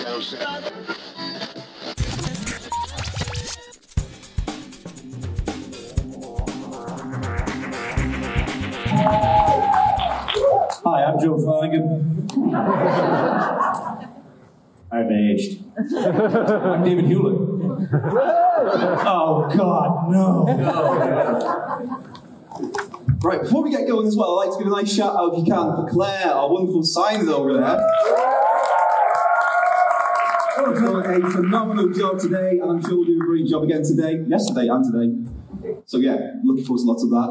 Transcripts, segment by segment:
Hi, I'm Joe Flanigan. I've aged. I'm David Nykl. Oh, God, no. Right, before we get going as well, I'd like to give a nice shout out, if you can, for Claire, our wonderful signer over there. She's done a phenomenal job today, and I'm sure we'll do a great job again today, yesterday and today. So yeah, looking forward to lots of that.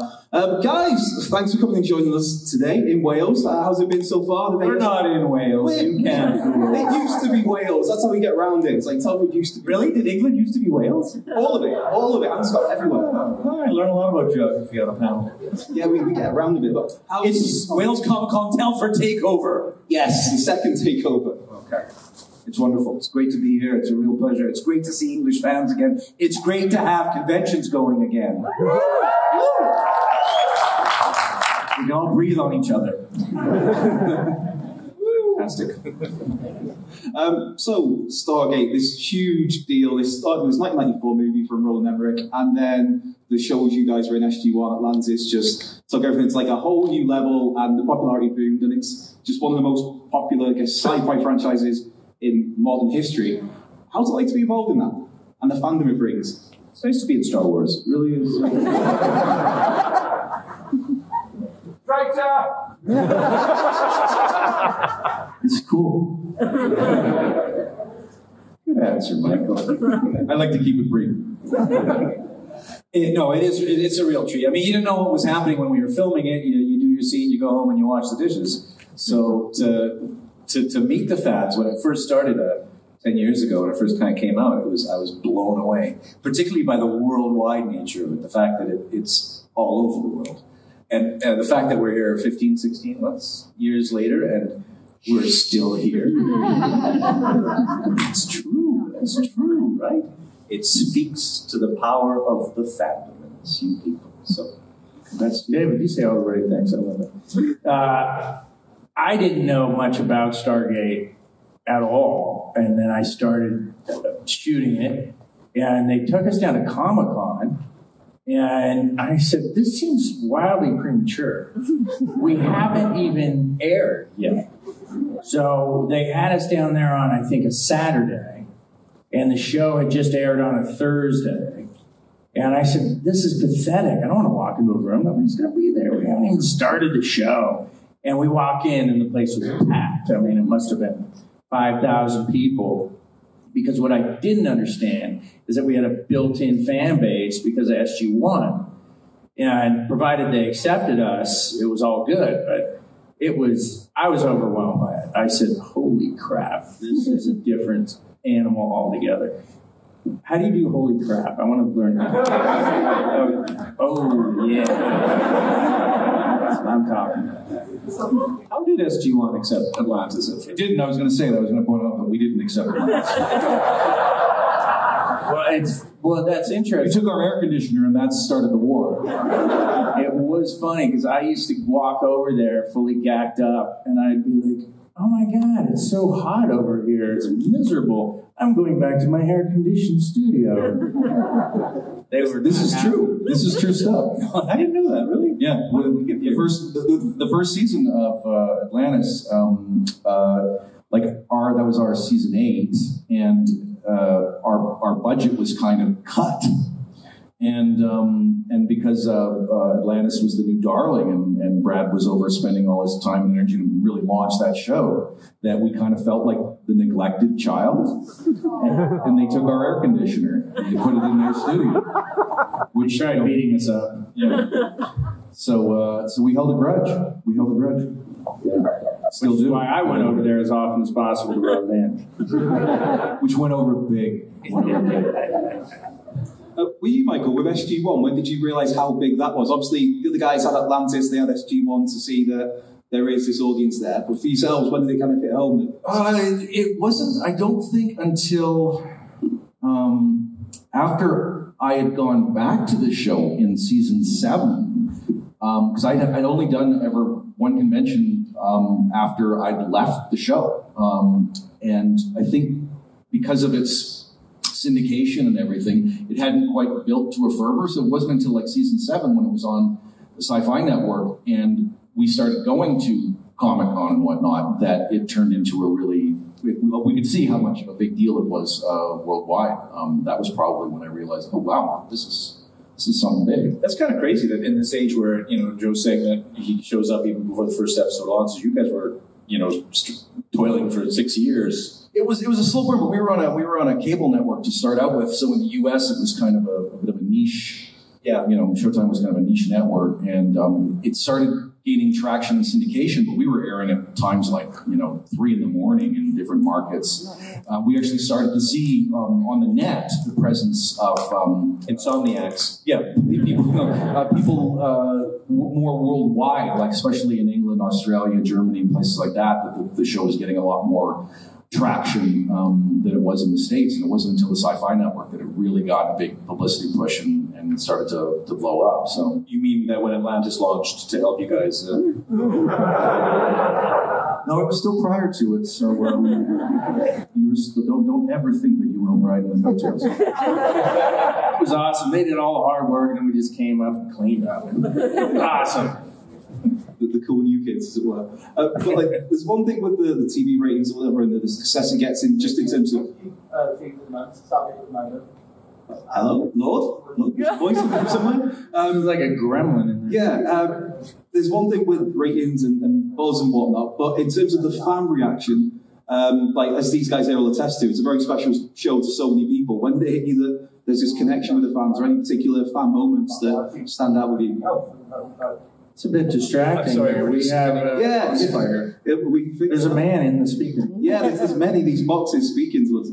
Guys, thanks for coming and joining us today in Wales. How's it been so far? We're not in Wales. You can't. It used to be Wales. That's how we get around it. It's like Telford used to be. Really? Did England used to be Wales? All of it. And Scotland, everywhere. Oh, I learn a lot about geography on a panel. Yeah, we get around a bit. But it's Wales Comic-Con Telford Takeover. Yes, the second takeover. Okay. It's wonderful. It's great to be here. It's a real pleasure. It's great to see English fans again. It's great to have conventions going again. We can all breathe on each other. Fantastic. So, Stargate, this huge deal. This started with this 1994 movie from Roland Emmerich, and then the shows you guys were in SG1 Atlantis just took everything to like a whole new level, and the popularity boomed, and it's just one of the most popular, I guess, sci-fi franchises in modern history. How's it like to be involved in that? And the fandom it brings? It's nice to be in Star Wars. It really is. It's cool. Good answer, Michael. I like to keep it brief. No, it's a real treat. I mean, you didn't know what was happening when we were filming it. You do your scene, you go home and you wash the dishes. So to meet the fans, when it first started 10 years ago, when it first kind of came out, I was blown away, particularly by the worldwide nature of it, the fact that it's all over the world. And the fact that we're here 15, 16 years later, and we're still here. It's true. It's true, right? It speaks to the power of the fandom and it's you people. So that's David. You say all the right things. I love it. I didn't know much about Stargate at all, and then I started shooting it, and they took us down to Comic-Con, and I said, this seems wildly premature. We haven't even aired yet. So they had us down there on, I think, a Saturday, and the show had just aired on a Thursday. And I said, this is pathetic. I don't want to walk into a room. Nobody's going to be there. We haven't even started the show. And we walk in, and the place was packed. I mean, it must have been 5,000 people. Because what I didn't understand is that we had a built-in fan base because of SG1. And provided they accepted us, it was all good. But I was overwhelmed by it. I said, holy crap, this is a different animal altogether. How do you do holy crap? I want to learn that. Oh, yeah. That's what I'm talking about. How did SG1 accept Atlantis? If it didn't, I was going to say that. I was going to point out that we didn't accept Atlantis. Well, that's interesting. We took our air conditioner, and that started the war. It was funny, because I used to walk over there fully gacked up, and I'd be like, oh my God, it's so hot over here. It's miserable. I'm going back to my air-conditioned studio. This is true. This is true stuff. I didn't know that, really? Yeah. The first season of Atlantis, that was our season 8, and our budget was kind of cut. And because Atlantis was the new darling, and Brad was overspending all his time and energy to really launch that show, that we kind of felt like the neglected child. And they took our air conditioner and they put it in their studio. Which tried beating us up. Yeah. So we held a grudge. Yeah. Still do. Why I went over there as often as possible to rub it in. Which went over big. Were you, Michael, with SG1, when did you realise how big that was? Obviously, the other guys had Atlantis, they had SG1 to see that there is this audience there. But for yourselves, when did it kind of hit home? It wasn't, I don't think, until after I had gone back to the show in season 7, because I'd only done ever one convention after I'd left the show. And I think because of its syndication and everything, it hadn't quite built to a fervor. So it wasn't until like season 7 when it was on the Sci-Fi Network and we started going to Comic-Con and whatnot that it turned into a really, we could see how much of a big deal it was worldwide. That was probably when I realized, oh wow, this is something big. That's kind of crazy that in this age where, Joe's saying that he shows up even before the first episode launches, you guys were, toiling for 6 years. It was a slow burn, but we were on a cable network to start out with. So in the U.S., it was kind of a bit of a niche. Yeah. Showtime was kind of a niche network, and it started gaining traction in syndication, but we were airing at times like 3 a.m. in different markets. We actually started to see on the net the presence of insomniacs. Yeah, people more worldwide, like especially in England, Australia, Germany, and places like that the show was getting a lot more traction than it was in the States. And it wasn't until the Sci-Fi Network that it really got a big publicity push and started to blow up. So you mean that when Atlantis launched to help you guys? No, it was still prior to it. So you were still, don't ever think that you were riding the coattails. It was awesome. They did all the hard work, and then we just came up and cleaned up. Awesome. The cool new kids, as it were. But like, there's one thing with the TV ratings or whatever, and the success it gets in just in terms of. Hello, Lord? Voice from somewhere? It's like a gremlin in there. Yeah, there's one thing with ratings and buzz and whatnot, but in terms of the fan reaction, like as these guys here will attest to, it's a very special show to so many people. When they hit you that there's this connection with the fans, or any particular fan moments that stand out with you? It's a bit distracting. I'm sorry, we have there's a man in the speaker. Yeah, there's many of these boxes speaking to us.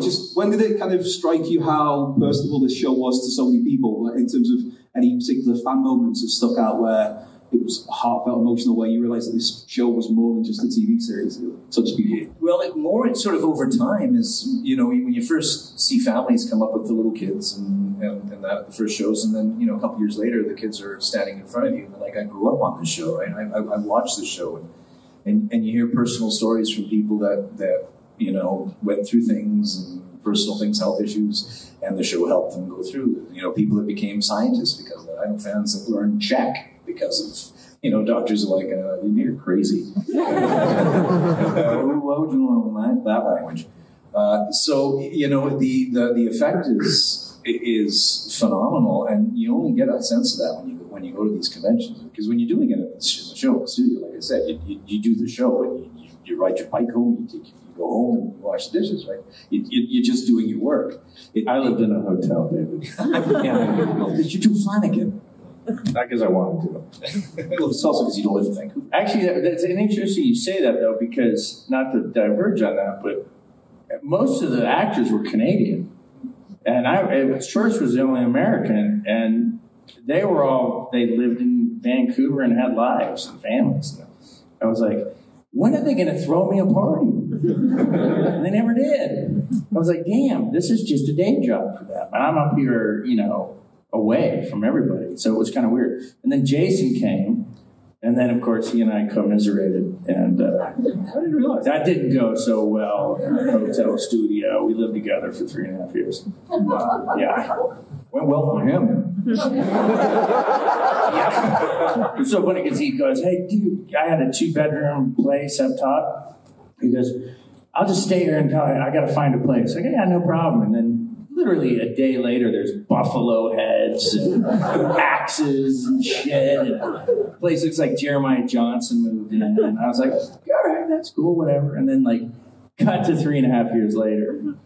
Just when did it kind of strike you how personable this show was to so many people, like, in terms of any particular fan moments that stuck out where it was heartfelt, emotional, where you realised that this show was more than just a TV series, so to speak? Well, it's sort of over time is, when you first see families come up with the little kids and that at the first shows, and then, a couple years later, the kids are standing in front of you, and like, I grew up on this show, right? I watched this show, and you hear personal stories from people that went through things and personal things, health issues, and the show helped them go through. People that became scientists because of it. I know fans that learned Czech because of, doctors are like, you're crazy. Why would you learn that language? So, the effect is phenomenal, and you only get a sense of that when you go to these conventions. Because when you're doing it at the show in the studio, like I said, you do the show and you ride your bike home, you go home and you wash the dishes, right? You're just doing your work. I lived in a hotel, David. Did you do Flanigan? Not because I wanted to. Well, it's also because you don't live in Vancouver. Actually, that's interesting you say that, though, because, not to diverge on that, but most of the actors were Canadian. And Schwartz was the only American, and they lived in Vancouver and had lives and families. I was like, when are they going to throw me a party? And they never did. I was like, damn, this is just a day job for them. And I'm up here, away from everybody. So it was kind of weird. And then Jason came, and then, of course, he and I commiserated. And I didn't realize that didn't go so well in our hotel studio. We lived together for 3.5 years. Yeah. Went well for him. Yeah. It's so funny because he goes, hey, dude, I had a 2-bedroom place up top. He goes, I'll just stay here until I got to find a place. I go, yeah, no problem. And then literally a day later, there's buffalo heads and axes and shit. And the place looks like Jeremiah Johnson moved in. And I was like, all right, that's cool, whatever. And then, cut to 3.5 years later.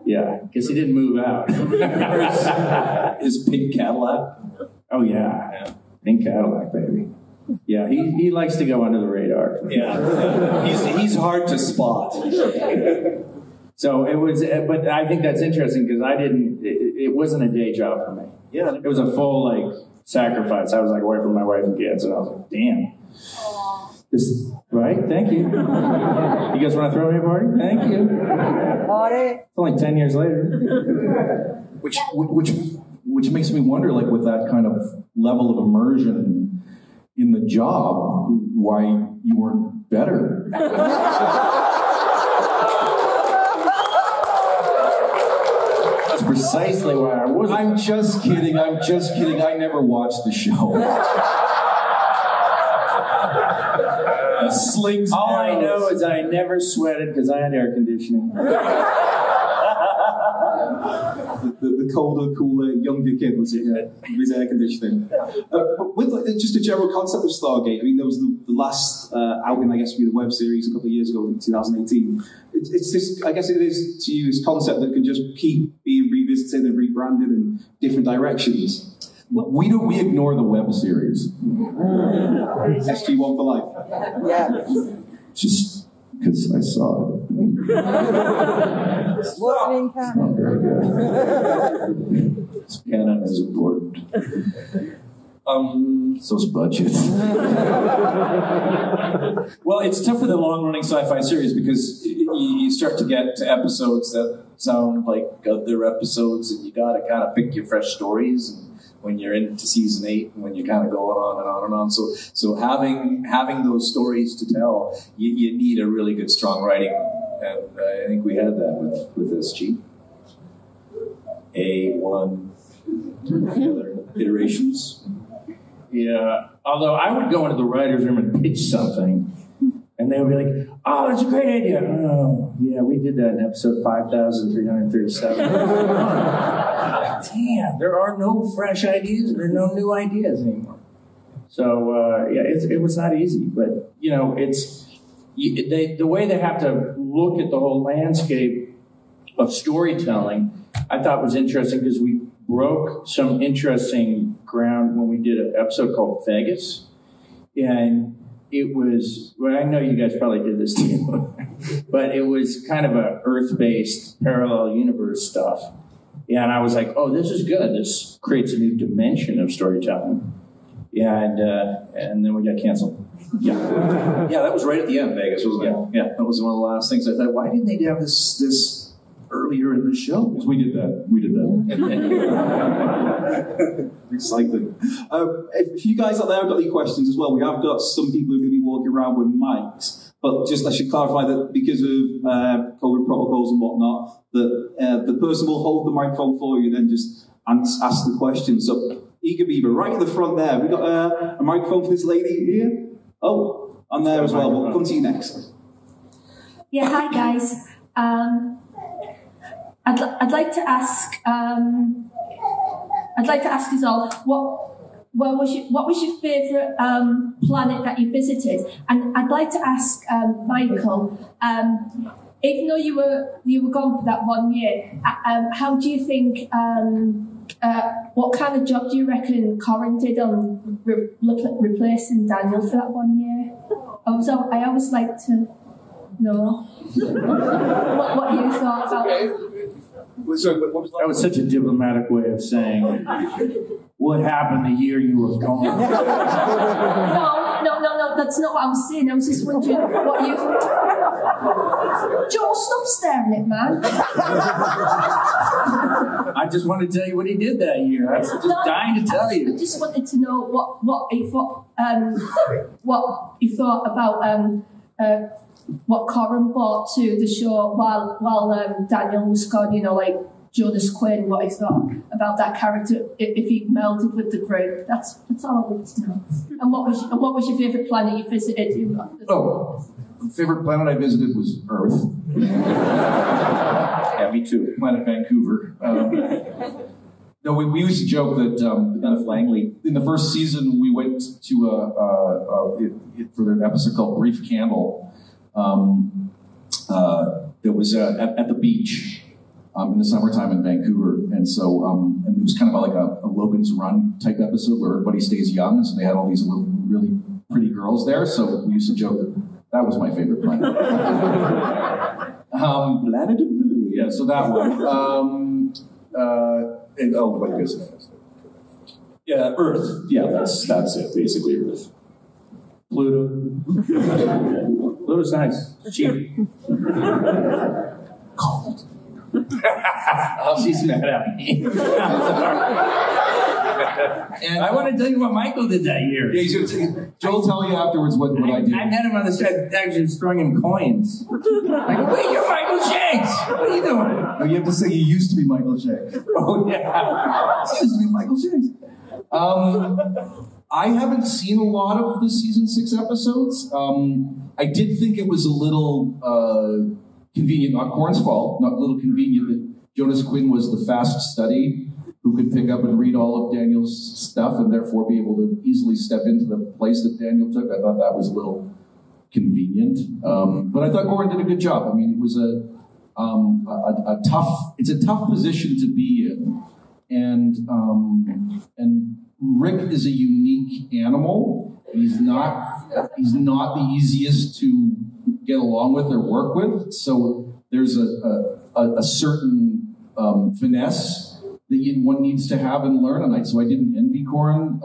Yeah, because he didn't move out. His pink Cadillac. Oh, yeah. Pink Cadillac, baby. Yeah, he likes to go under the radar. Yeah. He's hard to spot. So it was, but I think that's interesting because it wasn't a day job for me. Yeah. It was a full, sacrifice. I was, away from my wife and kids, and I was like, damn. This, right? Thank you. You guys want to throw me a party? Thank you. It's only 10 years later. Which makes me wonder, with that kind of level of immersion in the job, why you weren't better. precisely why I wasn't. I'm just kidding. I never watched the show. Slings. All I know is I never sweated because I had air conditioning. The colder, cooler, younger kid was it? With air conditioning. But with just a general concept of Stargate, I mean, there was the last outing, I guess, for the web series a couple of years ago in 2018. It's this, I guess it is to you, this concept that can just keep being revisited and rebranded in different directions. We ignore the web series. SG1 for life. Yeah. Just because I saw it. Listening It's not very good. Canon is important. So's budget. Well, it's tough with a long-running sci-fi series because you start to get to episodes that sound like other episodes, and you got to kind of pick your fresh stories. And when you're into season 8, and when you're kind of going on and on and on, so having those stories to tell, you need a really good, strong writing, and I think we had that with SG. A1 other iterations. Yeah, although I would go into the writer's room and pitch something, and they would be like, "Oh, that's a great idea." Oh, yeah, we did that in episode 5,337. Damn, there are no fresh ideas. There are no new ideas anymore. So, it was not easy, but, the way they have to look at the whole landscape of storytelling, I thought was interesting because we broke some interesting ground when we did an episode called Vegas. And it was, well, I know you guys probably did this too, but it was kind of a Earth-based parallel universe stuff. Yeah, and I was like, oh, this is good. This creates a new dimension of storytelling. Yeah, and then we got canceled. Yeah, that was right at the end, Vegas, wasn't it? Yeah, that was one of the last things I thought. Why didn't they have this earlier in the show? Because we did that. Exciting. If you guys out there have got any questions as well, we have got some people who are going to be walking around with mics. But just I should clarify that because of COVID protocols and whatnot, that the person will hold the microphone for you, then just ask the question. So, Eager Beaver, right at the front there. We've got a microphone for this lady here. Oh, and there as well. We'll come to you next. Yeah, hi guys. I'd like to ask. I'd like to ask us all what was your favourite planet that you visited? And I'd like to ask Michael. Even though you were gone for that 1 year, how do you think? What kind of job do you reckon Corin did on replacing Daniel for that 1 year? I always like to know what you thought about it. That was such a diplomatic way of saying what happened the year you were gone. No, that's not what I was saying. I was just wondering what you... Joel, stop staring at man. I just wanted to tell you what he did that year. I was just dying to tell you. I just wanted to know what he thought about what Corin brought to the show while Daniel was gone, like Jonas Quinn, what he thought about that character, if he melded with the group. That's all I wanted to know. And what was your favourite planet you visited? The favorite planet I visited was Earth. Yeah, me too. Planet Vancouver. No, we used to joke that Langley, in the first season, we went to for an episode called Brief Candle. That was at the beach in the summertime in Vancouver, and so and it was kind of like a Logan's Run type episode where everybody stays young, and so they had all these really pretty girls there. So we used to joke that was my favorite planet. Planet of the Lily. Yeah, so that one. What is it? Yeah, Earth. Yeah, that's it. Basically, Earth. Pluto. Pluto's nice. Cheap. Cold. Oh, she's mad at me. And I want to tell you what Michael did that year. Joe will tell you afterwards what I did. I met him on the set, actually throwing him coins. I go, wait, you're Michael Shanks. What are you doing? No, you have to say you used to be Michael Shanks. Oh, yeah. You used to be Michael Shanks. I haven't seen a lot of the season 6 episodes. I did think it was a little convenient, not Corn's fault, not a little convenient that Jonas Quinn was the fast study who could pick up and read all of Daniel's stuff and therefore be able to easily step into the place that Daniel took. I thought that was a little convenient. But I thought Goran did a good job. I mean, it was it's a tough position to be in. And Rick is a unique animal. He's not the easiest to get along with or work with. So there's a certain finesse that one needs to have and learn. And so I didn't envy Goran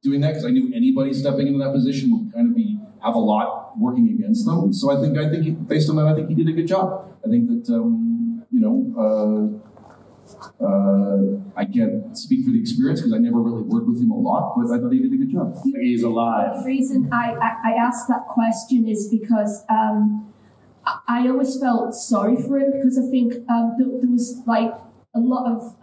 doing that because I knew anybody stepping into that position would kind of have a lot working against them. So I think based on that, I think he did a good job. I think that I can't speak for the experience because I never really worked with him a lot, but I thought he did a good job. He's alive. The reason I asked that question is because I always felt sorry for him because I think there was like a lot of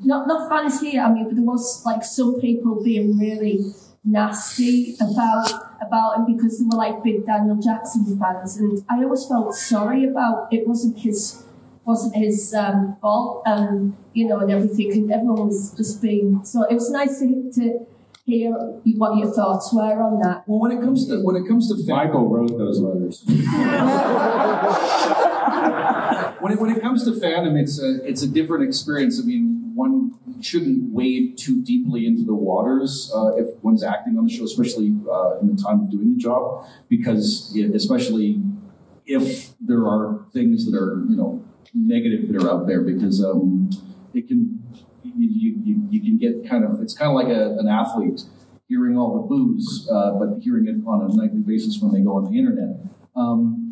not fantasy. I mean, but there was like some people being really nasty about him because they were like big Daniel Jackson fans, and I always felt sorry about it. Wasn't his fault, and everything, and everyone was just being. So it was nice to hear what your thoughts were on that. Well, when it comes to Michael wrote those letters. When it comes to fandom, it's a different experience. I mean, one shouldn't wade too deeply into the waters if one's acting on the show, especially in the time of doing the job, because especially if there are things that are negative that are out there, because it can you can get it's kind of like an athlete hearing all the boos, but hearing it on a nightly basis when they go on the internet.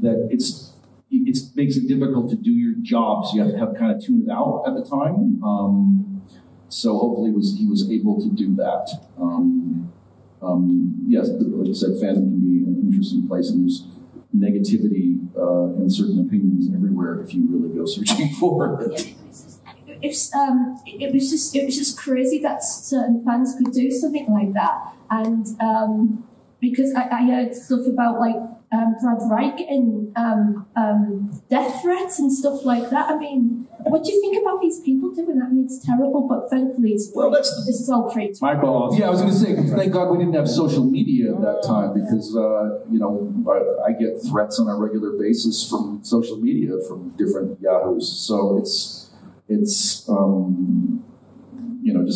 That it makes it difficult to do your job, so you have to have kind of tuned it out at the time. So hopefully he was able to do that. Yes, like I said, fandom can be an interesting place, and there's negativity and certain opinions everywhere if you really go searching for it. It was just crazy that certain fans could do something like that, and because I heard stuff about like Brad Wright getting death threats and stuff like that. I mean, what do you think about these people doing that? I mean, it's terrible, but thankfully this is all free. Michael. Yeah, I was going to say, thank God we didn't have social media at that time, because I get threats on a regular basis from social media from different yahoos. So it's just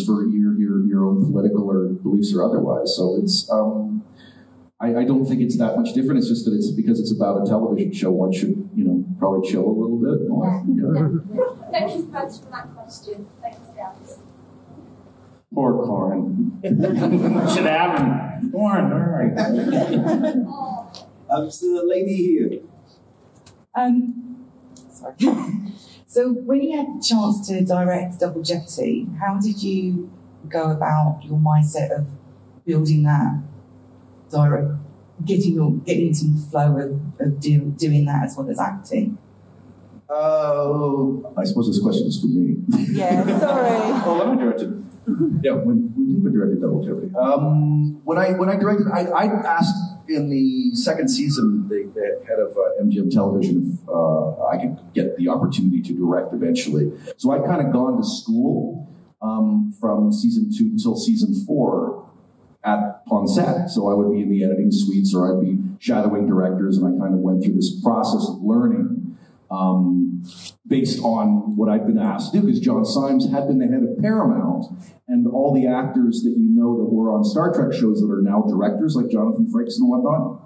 for your own political or beliefs or otherwise. So it's I don't think it's that much different. It's just that it's because it's about a television show. One should probably chill a little bit. Yeah. Thank you for that question. Thanks, guys. Poor Corin. Should have him. Corin, all right. So the lady here. Sorry. So when you had the chance to direct Double Jeopardy, how did you go about your mindset of building that getting into the flow of doing that as well as acting? I suppose this question is for me. Yeah, sorry. Well, when I directed, when David directed Double Jeopardy, when I directed, I asked in the second season the head of MGM Television if I could get the opportunity to direct eventually. So I'd kind of gone to school from season 2 till season 4 on set. So I would be in the editing suites, or I'd be shadowing directors, and I kind of went through this process of learning based on what I'd been asked to do, because John Symes had been the head of Paramount, and all the actors that that were on Star Trek shows that are now directors, like Jonathan Frakes and whatnot,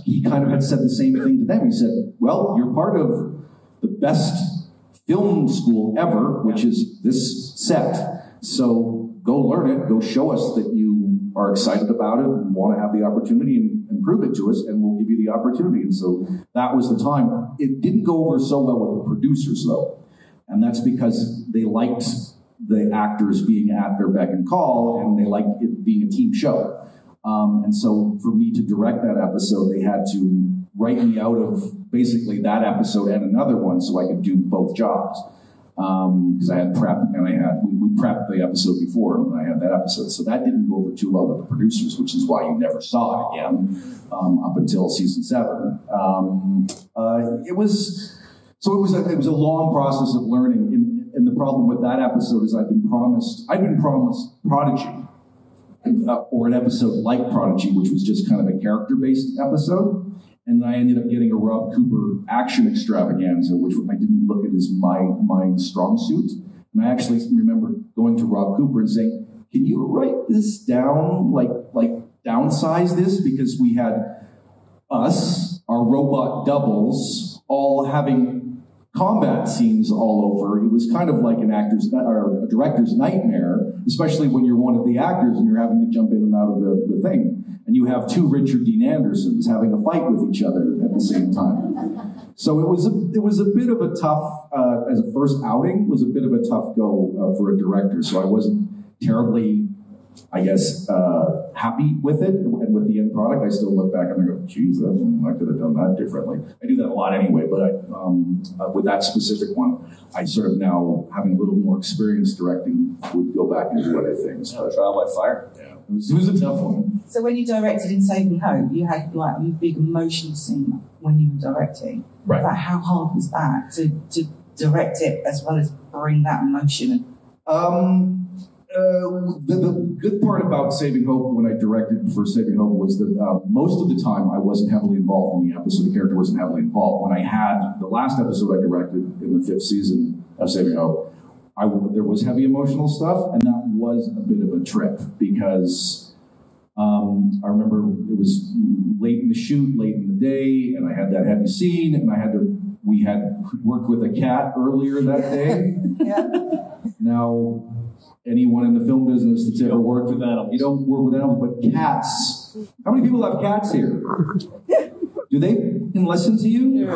he kind of had said the same thing to them. He said, well, you're part of the best film school ever, which is this set. So go learn it, go show us that you are excited about it and want to have the opportunity and prove it to us, and we'll give you the opportunity. And so that was the time. It didn't go over so well with the producers, though. And that's because they liked the actors being at their beck and call, and they liked it being a team show. And so for me to direct that episode, they had to write me out of basically that episode and another one so I could do both jobs. Because I had prep, and we prepped the episode before, and I had that episode. So that didn't go over too well with the producers, which is why you never saw it again up until season 7. It was a long process of learning. And the problem with that episode is I'd been promised Prodigy, or an episode like Prodigy, which was just kind of a character-based episode. And I ended up getting a Rob Cooper action extravaganza, which I didn't look at as my strong suit. And I actually remember going to Rob Cooper and saying, "Can you write this down, like downsize this?" Because we had us, our robot doubles, all having combat scenes all over. It was kind of like a director's nightmare, especially when you're one of the actors and you're having to jump in and out of the thing. And you have two Richard Dean Andersons having a fight with each other at the same time. So it was a bit of a tough, as a first outing, was a bit of a tough go for a director. So I wasn't terribly, I guess, happy with it and with the end product. I still look back and I go, geez, I could have done that differently. I do that a lot anyway, but with that specific one, I sort of now, having a little more experience directing, would go back and do other things. Trial by fire. Yeah, it was a tough one. So when you directed in Saving Hope, you had like a big emotional scene when you were directing. Right. Like, how hard was that to direct it as well as bring that emotion? The good part about Saving Hope, when I directed for Saving Hope, was that most of the time I wasn't heavily involved in the episode. The character wasn't heavily involved. When I had the last episode I directed in the 5th season of Saving Hope, there was heavy emotional stuff, and that was a bit of a trip because I remember it was late in the shoot, late in the day, and I had that heavy scene, and we had worked with a cat earlier that day. Yeah. Now, anyone in the film business that's ever worked with animals, you don't work with animals, but cats. How many people have cats here? Do they listen to you?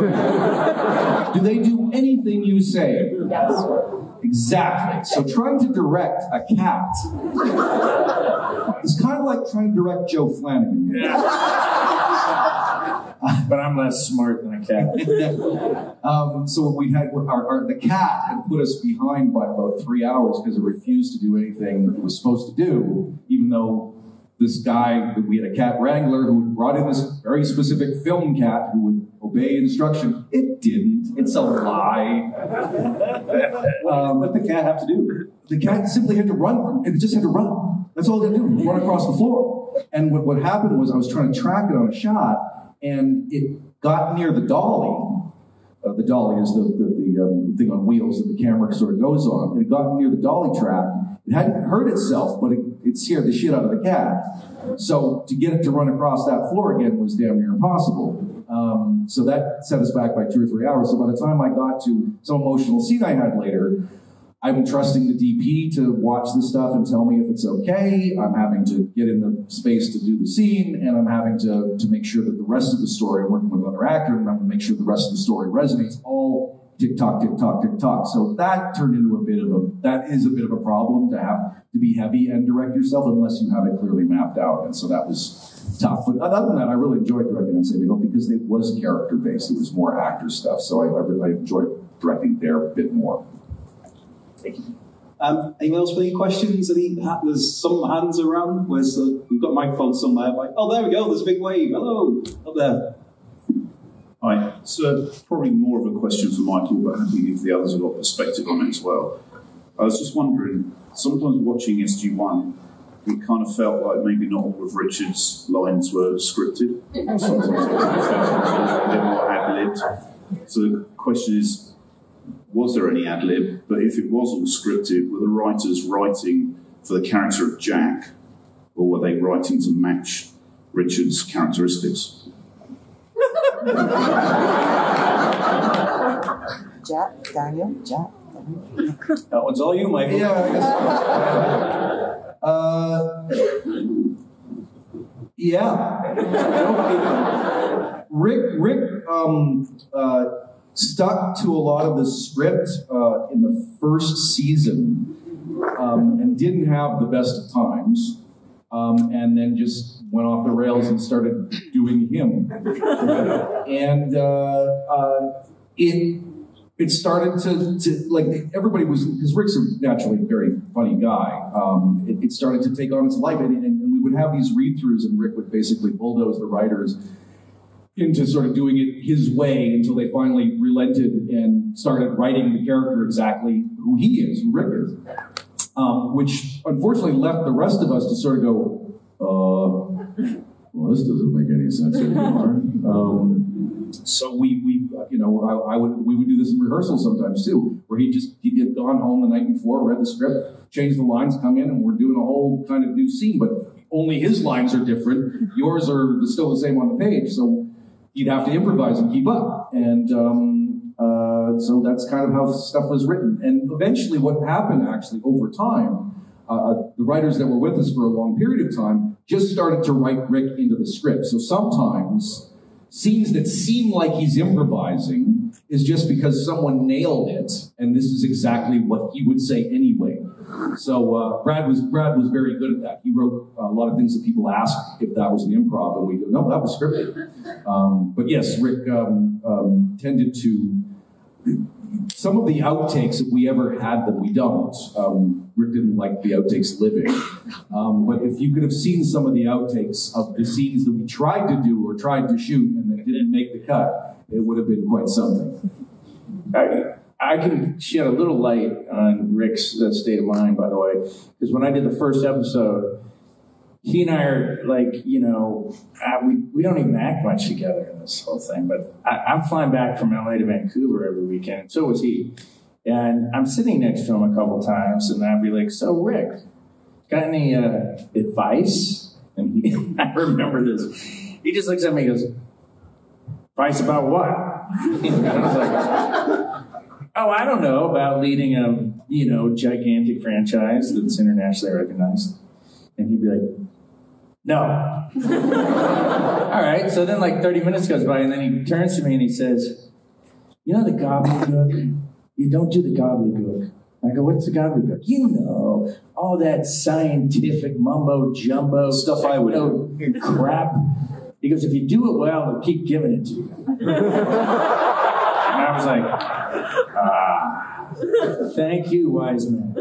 Do they do anything you say? Yes. Exactly. So trying to direct a cat is kind of like trying to direct Joe Flanigan. Yeah. But I'm less smart than a cat. So we had the cat had put us behind by about 3 hours because it refused to do anything it was supposed to do, even though this guy, we had a cat wrangler who brought in this very specific film cat who would obey instruction. It didn't. It's a lie. What did the cat have to do? The cat simply had to run. It just had to run. That's all it had to do, run across the floor. And what happened was I was trying to track it on a shot, and it got near the dolly. The dolly is the thing on wheels that the camera sort of goes on. And it got near the dolly track. It hadn't hurt itself, but it scared the shit out of the cat. So to get it to run across that floor again was damn near impossible. So that set us back by 2 or 3 hours. So by the time I got to some emotional scene I had later, I'm trusting the DP to watch the stuff and tell me if it's okay. I'm having to get in the space to do the scene, and I'm having to make sure that the rest of the story, I'm working with another actor, and I'm going to make sure the rest of the story resonates. All tick-tock, tick-tock, tick-tock. So that turned into that is a bit of a problem to have to be heavy and direct yourself unless you have it clearly mapped out. And so that was tough. But other than that, I really enjoyed directing on Saving Hope because it was character-based. It was more actor stuff. So I enjoyed directing there a bit more. Thank you. Anyone else with any questions? There's some hands around. We've got a microphone somewhere. Oh, there we go. There's a big wave. Hello. Up there. Hi. So probably more of a question for Michael, but happy if the others have got perspective on it as well. I was just wondering, sometimes watching SG-1, it kind of felt like maybe not all of Richard's lines were scripted. Sometimes it was a bit more ad-libbed. So the question is, was there any ad-lib? But if it was all scripted, were the writers writing for the character of Jack, or were they writing to match Richard's characteristics? Jack, Daniel. That one's all you, Michael. Yeah, I guess. Yeah. Rick stuck to a lot of the script in the first season and didn't have the best of times, and then just went off the rails and started doing him. And it started to like, everybody was, because Rick's a naturally very funny guy, it started to take on its life, and we would have these read-throughs, and Rick would basically bulldoze the writers into sort of doing it his way until they finally relented and started writing the character exactly who he is, who Rick is. Which unfortunately left the rest of us to sort of go, well, this doesn't make any sense anymore. So we would do this in rehearsal sometimes too, where he'd get gone home the night before, read the script, change the lines, come in, and we're doing a whole kind of new scene, but only his lines are different. Yours are still the same on the page, so you'd have to improvise and keep up. And so that's kind of how stuff was written. And eventually what happened actually over time, the writers that were with us for a long period of time just started to write Rick into the script. So sometimes scenes that seem like he's improvising is just because someone nailed it, and this is exactly what he would say anyway. So Brad was very good at that. He wrote a lot of things that people asked if that was an improv, and we go, no, that was scripted. But yes, Rick tended to, some of the outtakes, if we ever had them, we don't. Rick didn't like the outtakes living. But if you could have seen some of the outtakes of the scenes that we tried to do or tried to shoot and that didn't make the cut, it would have been quite something. I can shed a little light on Rick's state of mind, by the way, because when I did the first episode, he and I are like, we don't even act much together in this whole thing, but I'm flying back from LA to Vancouver every weekend, and so was he. And I'm sitting next to him a couple times, and I'd be like, so Rick, got any advice? And I remember this. He just looks at me and goes, advice about what? And I was like, oh, I don't know, about leading a, gigantic franchise that's internationally recognized. And he'd be like, no. All right, so then like 30 minutes goes by, and then he turns to me and he says, the gobbledygook? You don't do the gobbledygook. I go, what's the gobbledygook? All that scientific mumbo-jumbo stuff I would do. Crap. He goes, if you do it well, they'll keep giving it to you. And I was like, thank you, wise man.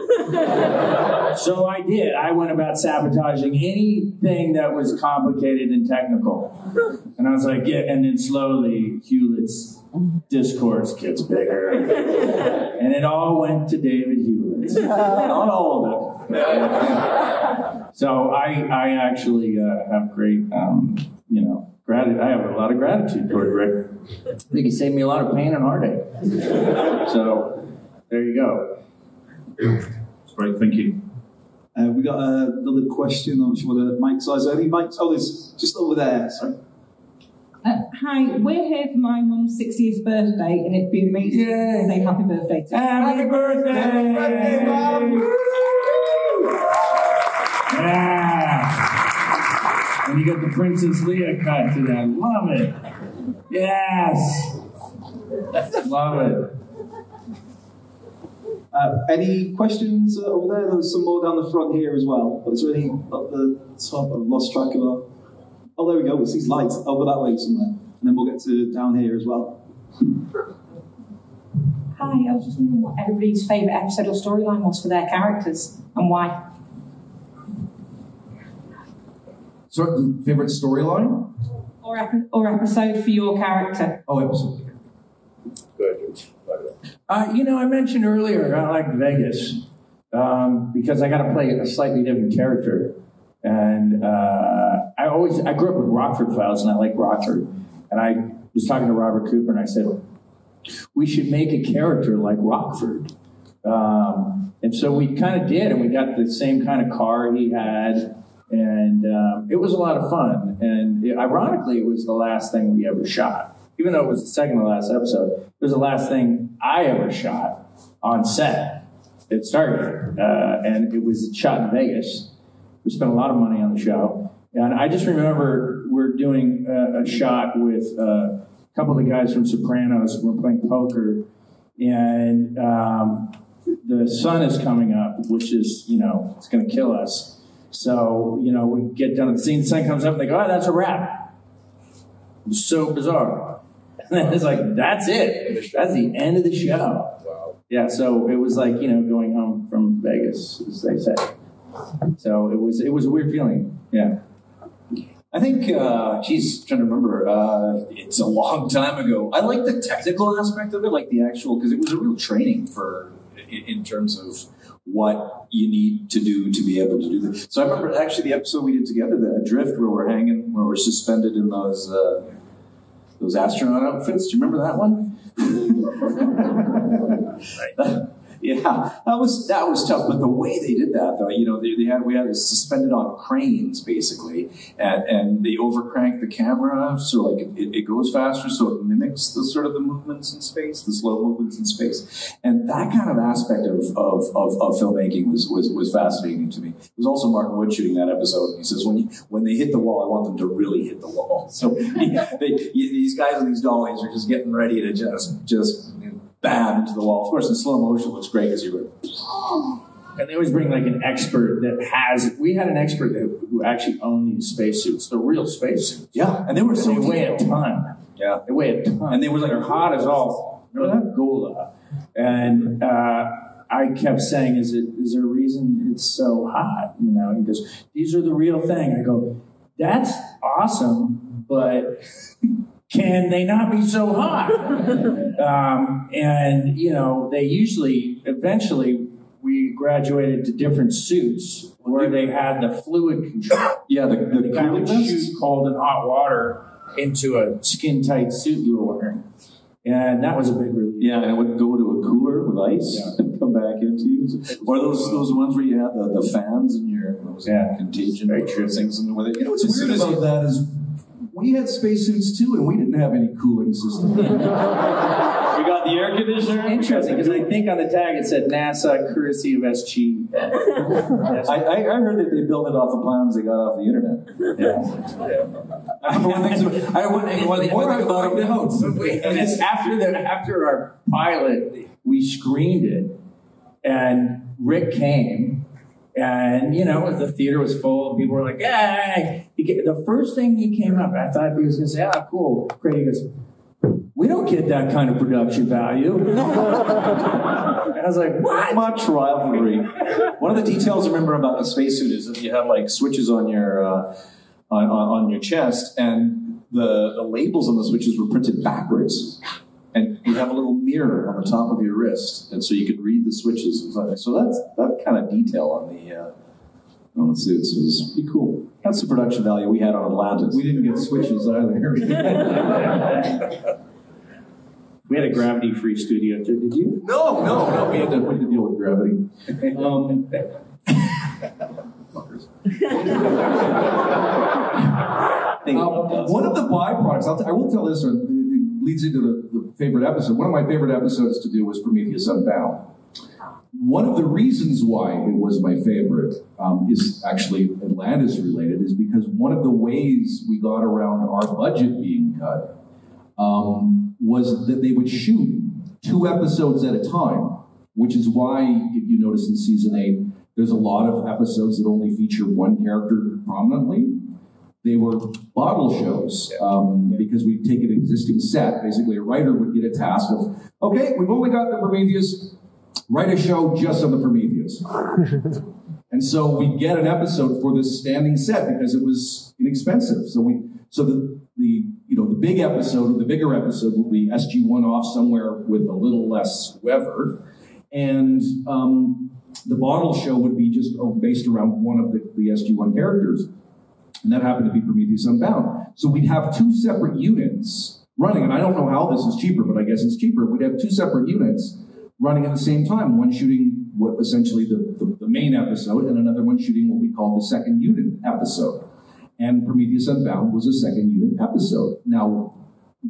So I did. I went about sabotaging anything that was complicated and technical. And I was like, yeah, and then slowly Hewlett's discourse gets bigger. And it all went to David Hewlett. Not all of it. So I actually have great, gratitude. I have a lot of gratitude toward Rick. I think he saved me a lot of pain and heartache. So there you go. That's great, thank you. We got another question. I'm not sure what Mike's size. Any Mike's? Oh, there's just over there. Sorry. Hi, we're here for my mum's 60th birthday, and it'd be amazing to say happy birthday to her. Happy birthday! Happy birthday, Mom! Yeah! And you got the Princess Leia cut to that. Love it. Yes! Love it. Any questions over there? There's some more down the front here as well. But is there any up the top? I've lost track of that. Oh, there we go. It's these lights over that way somewhere. And then we'll get to down here as well. Hi, I was just wondering what everybody's favourite episode or storyline was for their characters and why. So, favorite storyline? Or episode for your character. Oh, episode. Good. I mentioned earlier I like Vegas because I got to play a slightly different character. And I grew up with Rockford Files, and I like Rockford. And I was talking to Robert Cooper, and I said, we should make a character like Rockford. And so we kind of did, and we got the same kind of car he had. And it was a lot of fun. And ironically, it was the last thing we ever shot. Even though it was the second to last episode, it was the last thing I ever shot on set at Stargate. And it was shot in Vegas. We spent a lot of money on the show. And I just remember we're doing a shot with a couple of the guys from Sopranos. We're playing poker. And the sun is coming up, which is, it's going to kill us. So, we get done with the scene, the sun comes up, and they go, oh, that's a wrap. It's so bizarre. And it's like, that's it. That's the end of the show. Wow. Yeah, so it was like, going home from Vegas, as they say. So it was a weird feeling. Yeah. I think, trying to remember, it's a long time ago. I like the technical aspect of it, like the actual, because it was a real training in terms of what you need to do to be able to do this. So I remember actually the episode we did together, the Adrift, where we're suspended in those astronaut outfits. Do you remember that one? Yeah, that was tough. But the way they did that, though, we had it suspended on cranes basically, and they overcranked the camera so like it goes faster, so it mimics the sort of the movements in space, the slow movements in space, and that kind of aspect of filmmaking was fascinating to me. It was also Martin Wood shooting that episode, and he says when they hit the wall, I want them to really hit the wall. So these guys on these dollies are just getting ready to just bam into the wall. Of course, in slow motion looks great because you were. And they always bring like an expert we had an expert who actually owned these spacesuits, the real spacesuits. Yeah, and they weigh a ton. Yeah, they weigh a ton. And they were like they're hot as all. Gula. And I kept saying, is there a reason it's so hot? He goes, these are the real thing. I go, that's awesome, but can they not be so hot? And, they eventually, we graduated to different suits where they had the fluid control. Yeah, the guy would shoot cold and hot water into a skin-tight suit you were wearing. And that was a big relief. Yeah, and it would go to a cooler with ice and come back into you. Or those ones where you had the fans in your contagion things with it. What's weird about that is we had spacesuits too, and we didn't have any cooling system. We got the air conditioner. Interesting, because I think on the tag it said NASA, courtesy of SG. I heard that they built it off the plans they got off the internet. Yeah. I remember after our pilot, we screened it, and Rick came. And, the theater was full. People were like, hey. The first thing he came up, I thought he was going to say, cool. Great. He goes, we don't get that kind of production value. And I was like, what? Much rivalry. One of the details I remember about the spacesuit is that you have like switches on your on your chest, and the labels on the switches were printed backwards. And you have a little mirror on the top of your wrist, and so you could read the switches. So that kind of detail on the suits was pretty cool. That's the production value we had on Atlantis. We didn't get switches either. We had a gravity-free studio. Did you? No. We had to deal with gravity. Fuckers. One of the byproducts, I will tell this, leads into the favorite episode. One of my favorite episodes to do was Prometheus Unbound. One of the reasons why it was my favorite is actually Atlantis related, is because one of the ways we got around our budget being cut was that they would shoot 2 episodes at a time, which is why, if you notice in season 8, there's a lot of episodes that only feature one character prominently. They were bottle shows because we'd take an existing set. Basically, a writer would get a task of, okay, we've only got the Prometheus, write a show just on the Prometheus. And so we get an episode for this standing set because it was inexpensive. So the big episode, the bigger episode, will be SG-1 off somewhere with a little less whoever, and the bottle show would be just based around one of the SG-1 characters. And that happened to be Prometheus Unbound. So we'd have 2 separate units running, and I don't know how this is cheaper, but I guess it's cheaper. We'd have 2 separate units running at the same time, one shooting what essentially the main episode, and another one shooting what we call the second unit episode. And Prometheus Unbound was a second unit episode. Now,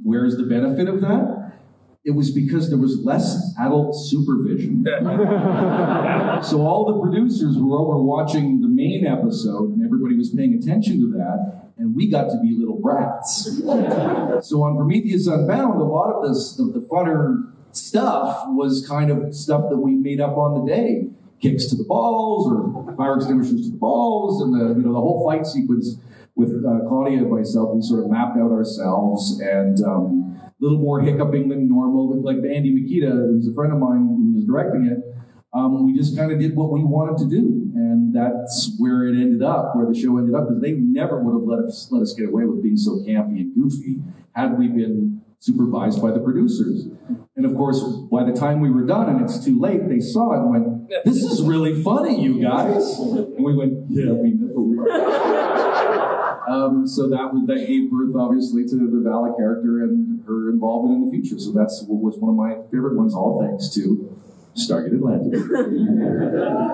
where's the benefit of that? It was because there was less adult supervision. So all the producers were over watching the main episode, and everybody was paying attention to that, and we got to be little brats. So on Prometheus Unbound, a lot of the funner stuff was kind of stuff that we made up on the day. Kicks to the balls, or fire extinguishers to the balls, and the whole fight sequence with Claudia and myself, we sort of mapped out ourselves, and a little more hiccuping than normal. Like Andy Makita, who's a friend of mine who was directing it, we just kind of did what we wanted to do, and that's where it ended up, where the show ended up, because they never would have let us get away with being so campy and goofy had we been supervised by the producers. And of course, by the time we were done and it's too late, they saw it and went, "This is really funny, you guys." And we went, "Yeah, we know." So that gave birth, obviously, to the Vala character and her involvement in the future. So that's what was one of my favorite ones, all thanks to Stargate Atlantis.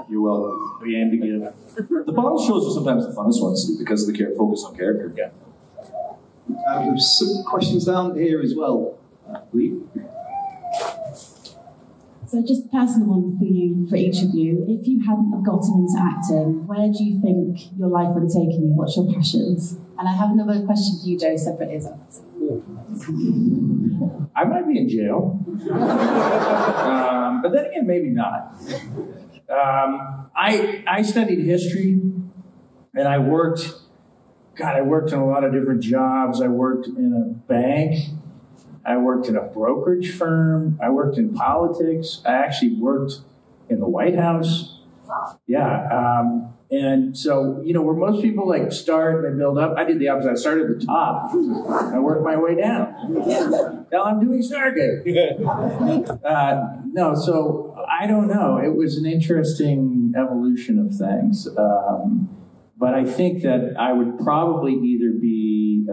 You're welcome. The bottle shows are sometimes the funnest ones to do because of the focus on character. Yeah. There's some questions down here as well, I believe. So just a personal one for each of you. If you hadn't have gotten into acting, where do you think your life would have taken you? What's your passions? And I have another question for you, Joe, separate is up. I might be in jail. But then again, maybe not. I studied history, and I worked in a lot of different jobs. I worked in a bank. I worked in a brokerage firm. I worked in politics. I actually worked in the White House. Yeah. And so, where most people start and they build up, I did the opposite. I started at the top. I worked my way down. Now I'm doing Stargate. No, so I don't know. It was an interesting evolution of things. But I think that I would probably either be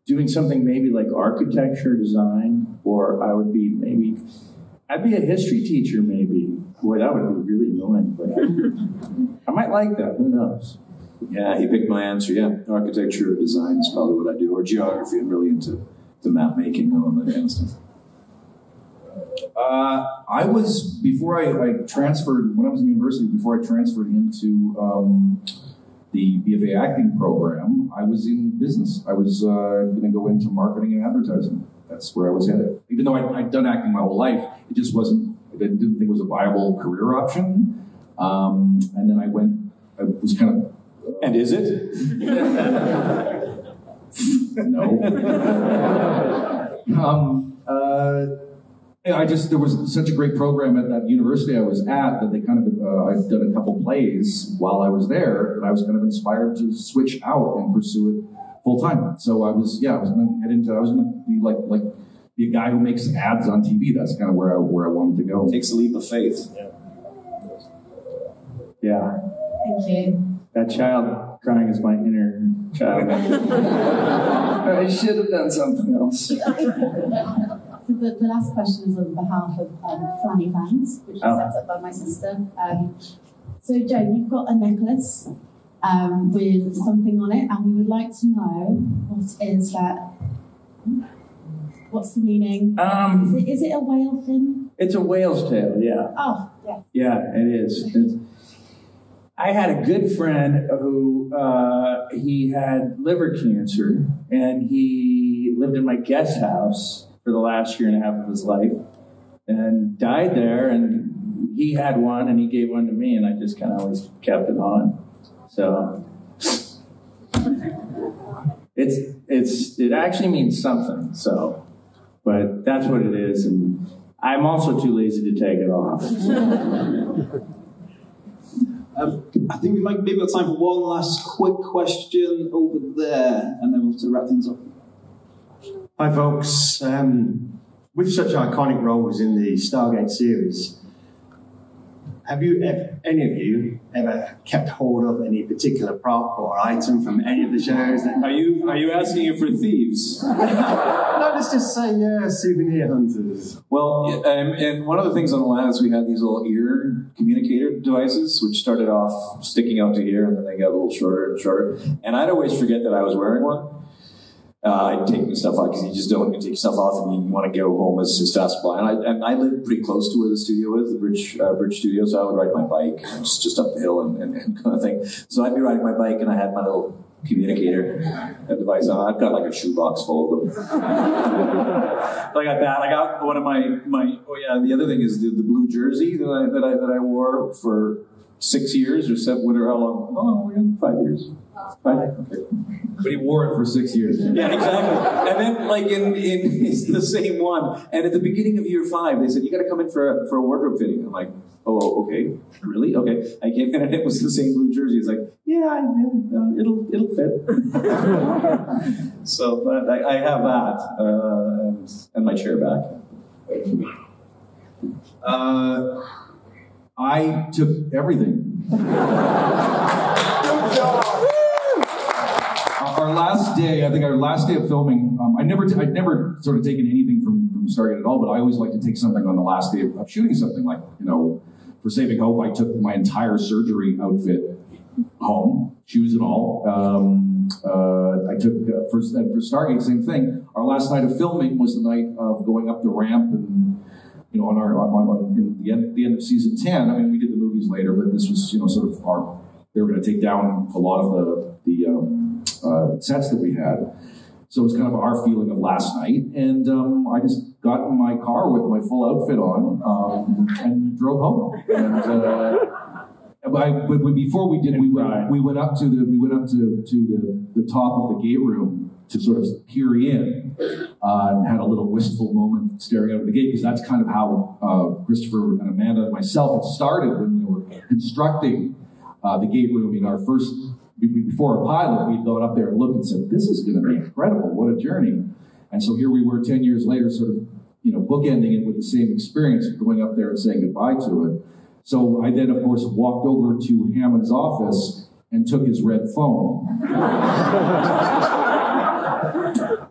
doing something maybe like architecture, design, or I'd be a history teacher maybe. Boy, that would be really annoying, but I might like that. Who knows? Yeah, he picked my answer. Yeah, architecture or design is probably what I do, or geography. I'm really into the map making and all that kind of stuff. I was, before I transferred, when I was in university, before I transferred into the BFA acting program, I was in business. I was going to go into marketing and advertising. That's where I was headed. Even though I'd done acting my whole life, it just wasn't, I didn't think it was a viable career option. And then I was kind of... And is it? No. There was such a great program at that university I was at that they kind of, I'd done a couple plays while I was there, that I was kind of inspired to switch out and pursue it full time. So I was going to head into, I was going to be be a guy who makes ads on TV. That's kind of where I wanted to go. Takes a leap of faith. Yeah. Thank you. That child crying is my inner child. I should have done something else. So the last question is on behalf of Flanigan, which is set up by my sister. So Joe, you've got a necklace with something on it, and we would like to know what is that. What's the meaning? Is it a whale fin? It's a whale's tail, yeah. Oh, yeah. Yeah, it is. I had a good friend who he had liver cancer, and he lived in my guest house for the last year and a half of his life, and died there. And he had one, and he gave one to me, and I just kind of always kept it on. So it actually means something. So, but that's what it is, and I'm also too lazy to take it off. I think we might maybe got time for one last quick question over there, and then we'll have to wrap things up. Hi, folks. With such iconic roles in the Stargate series, have you, any of you, ever kept hold of any particular prop or item from any of the shows? Are you asking for thieves? No, let's just say souvenir hunters. Well, and one of the things on Atlantis, we had these little ear communicator devices, which started off sticking out to here, and then they got a little shorter and shorter. And I'd always forget that I was wearing one. I'd take the stuff out because you just don't take your stuff off and you want to go home as fast as possible. And I lived pretty close to where the studio is, the Bridge Studio, so I would ride my bike just up the hill and kind of thing. So I'd be riding my bike and I had my little communicator device on. I've got like a shoebox full of them. I got that. I got one of my. Oh yeah. The other thing is the blue jersey that I wore for 6 years or 7. Whatever. How long? Oh, yeah, 5 years. 5. Okay. But he wore it for 6 years. Yeah, exactly. And then, like in it's the same one. And at the beginning of year 5, they said you got to come in for a wardrobe fitting. I'm like, oh, okay, really? Okay. I came in and it was the same blue jersey. It's like, yeah, it'll fit. So I have that and my chair back. I took everything. Our last day, I think our last day of filming, I'd never sort of taken anything from Stargate at all, but I always like to take something on the last day of shooting something. Like, for Saving Hope, I took my entire surgery outfit home, shoes and all. I took, for Stargate, same thing. Our last night of filming was the night of going up the ramp and, in the end of season 10. I mean, we did the movies later, but this was, sort of they were going to take down a lot of the sets that we had. So it was kind of our feeling of last night. And I just got in my car with my full outfit on and drove home. And, but before we did, we went up to the top of the gate room to sort of peer in, and had a little wistful moment staring out of the gate, because that's kind of how Christopher and Amanda and myself had started when we were constructing the gate room in our first. Before our pilot, we'd gone up there and looked and said, "This is going to be incredible! What a journey!" And so here we were 10 years later, sort of, bookending it with the same experience of going up there and saying goodbye to it. So I then, of course, walked over to Hammond's office and took his red phone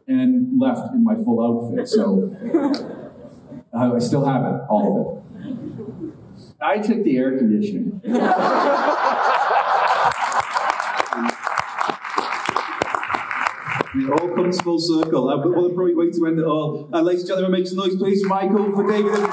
and left in my full outfit. So I still have it, all of it. I took the air conditioning. It all comes full circle. What a great way to end it all. Ladies and gentlemen, make some noise, please, Michael, for David.